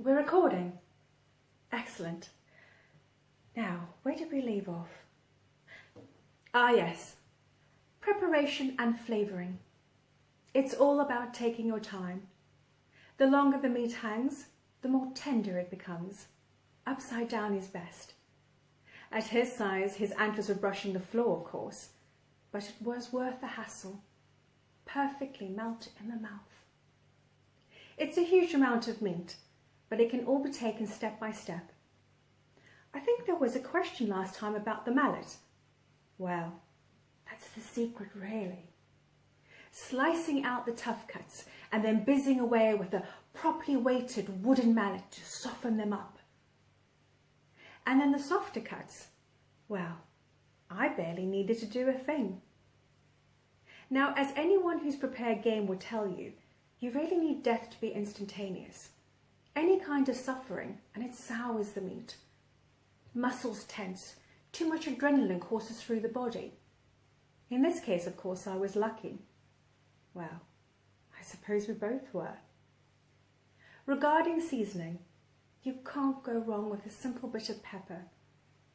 We're recording. Excellent. Now, where did we leave off? Ah, yes. Preparation and flavouring. It's all about taking your time. The longer the meat hangs, the more tender it becomes. Upside down is best. At his size, his antlers were brushing the floor, of course, but it was worth the hassle. Perfectly melt in the mouth. It's a huge amount of meat, but it can all be taken step by step. I think there was a question last time about the mallet. Well, that's the secret, really. Slicing out the tough cuts and then busying away with a properly weighted wooden mallet to soften them up. And then the softer cuts, well, I barely needed to do a thing. Now, as anyone who's prepared game will tell you, you really need death to be instantaneous. Any kind of suffering, and it sours the meat. Muscles tense, too much adrenaline courses through the body. In this case, of course, I was lucky. Well, I suppose we both were. Regarding seasoning, you can't go wrong with a simple bit of pepper.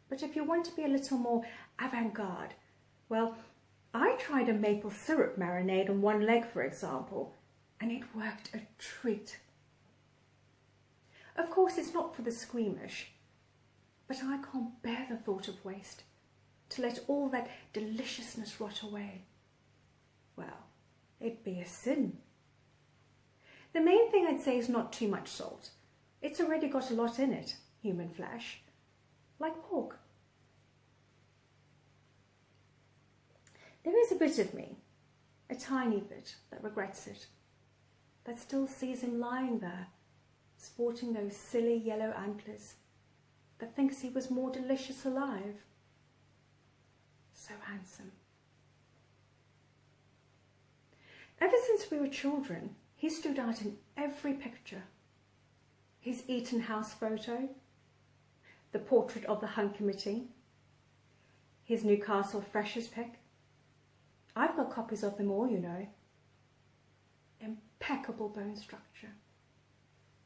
But if you want to be a little more avant-garde, well, I tried a maple syrup marinade on one leg, for example, and it worked a treat. Of course, it's not for the squeamish, but I can't bear the thought of waste, to let all that deliciousness rot away. Well, it'd be a sin. The main thing I'd say is not too much salt. It's already got a lot in it, human flesh, like pork. There is a bit of me, a tiny bit, that regrets it, that still sees him lying there, sporting those silly yellow antlers, that thinks he was more delicious alive. So handsome. Ever since we were children, he stood out in every picture. His Eton House photo, the portrait of the Hunt Committee, his Newcastle Freshers pic. I've got copies of them all, you know. Impeccable bone structure.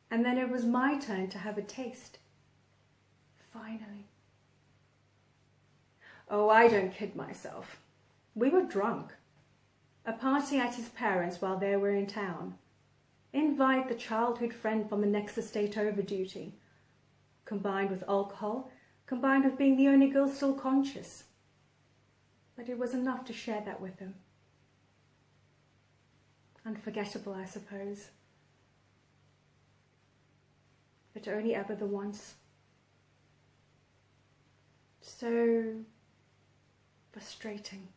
And then it was my turn to have a taste. Finally. Oh, I don't kid myself. We were drunk. A party at his parents' while they were in town. Invite the childhood friend from the next estate over duty. Combined with alcohol, combined with being the only girl still conscious. But it was enough to share that with him. Unforgettable, I suppose. But only ever the once. So frustrating.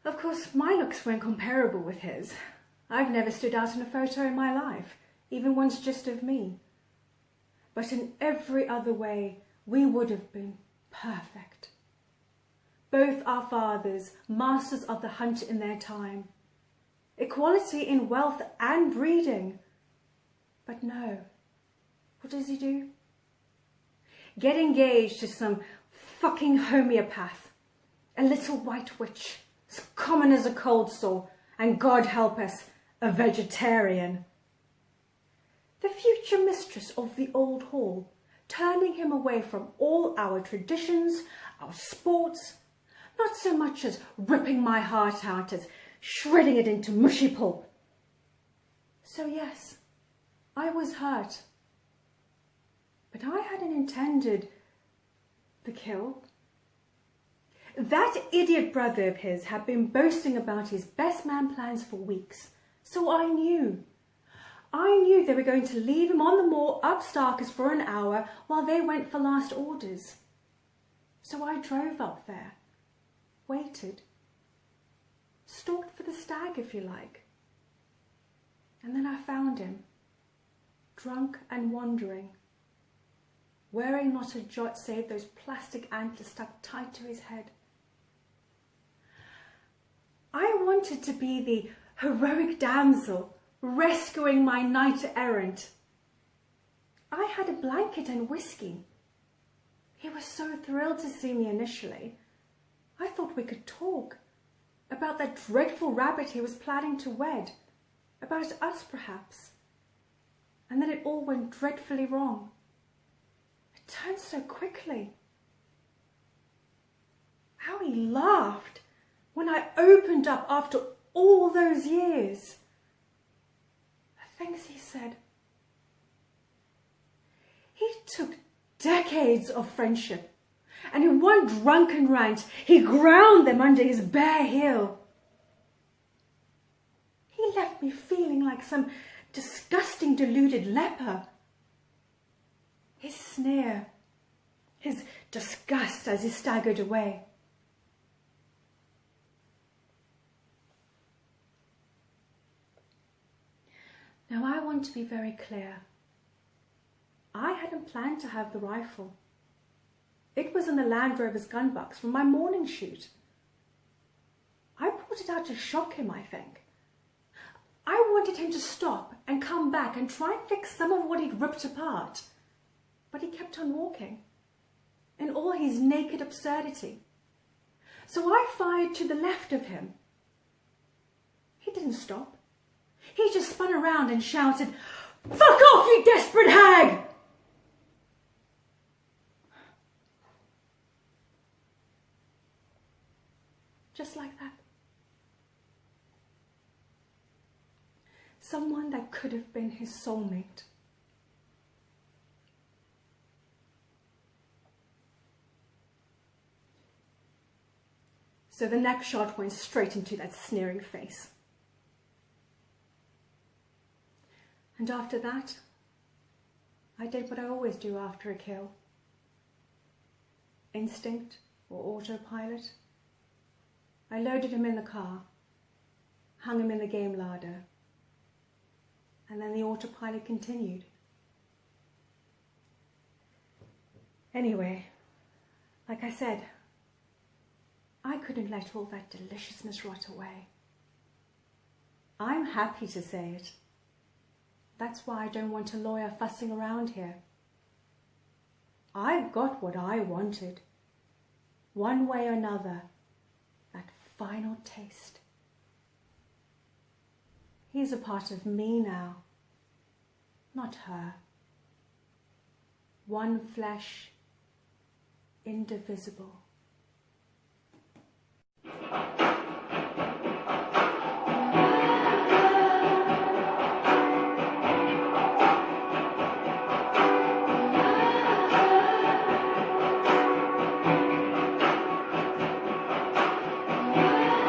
Of course, my looks weren't comparable with his. I've never stood out in a photo in my life, even once just of me. But in every other way, we would have been perfect. Both our fathers, masters of the hunt in their time. Equality in wealth and breeding. But no, what does he do? Get engaged to some fucking homeopath, a little white witch, as common as a cold sore, and God help us, a vegetarian. The future mistress of the old hall, turning him away from all our traditions, our sports, not so much as ripping my heart out as shredding it into mushy pulp. So yes, I was hurt. But I hadn't intended the kill. That idiot brother of his had been boasting about his best man plans for weeks, so I knew. I knew they were going to leave him on the moor up Starkers for an hour while they went for last orders. So I drove up there, waited, stalked for the stag if you like. And then I found him, drunk and wandering, wearing not a jot save those plastic antlers stuck tight to his head. I wanted to be the heroic damsel rescuing my knight-errant. I had a blanket and whiskey. He was so thrilled to see me initially. I thought we could talk about that dreadful rabbit he was planning to wed, about us perhaps, and then it all went dreadfully wrong. It turned so quickly. How he laughed when I opened up after all those years. The things he said. He took decades of friendship, and in one drunken rant, he ground them under his bare heel. He left me feeling like some disgusting, deluded leper. His sneer, his disgust as he staggered away. Now I want to be very clear. I hadn't planned to have the rifle. It was in the Land Rover's gun box from my morning shoot. I brought it out to shock him, I think. I wanted him to stop and come back and try and fix some of what he'd ripped apart. But he kept on walking, in all his naked absurdity. So I fired to the left of him. He didn't stop. He just spun around and shouted, "Fuck off, you desperate hag!" Just like that. Someone that could have been his soulmate. So the next shot went straight into that sneering face. And after that, I did what I always do after a kill. Instinct or autopilot. I loaded him in the car, hung him in the game larder, and then the autopilot continued. Anyway, like I said, I couldn't let all that deliciousness rot away. I'm happy to say it. That's why I don't want a lawyer fussing around here. I got what I wanted. One way or another, that final taste. He's a part of me now, not her. One flesh, indivisible.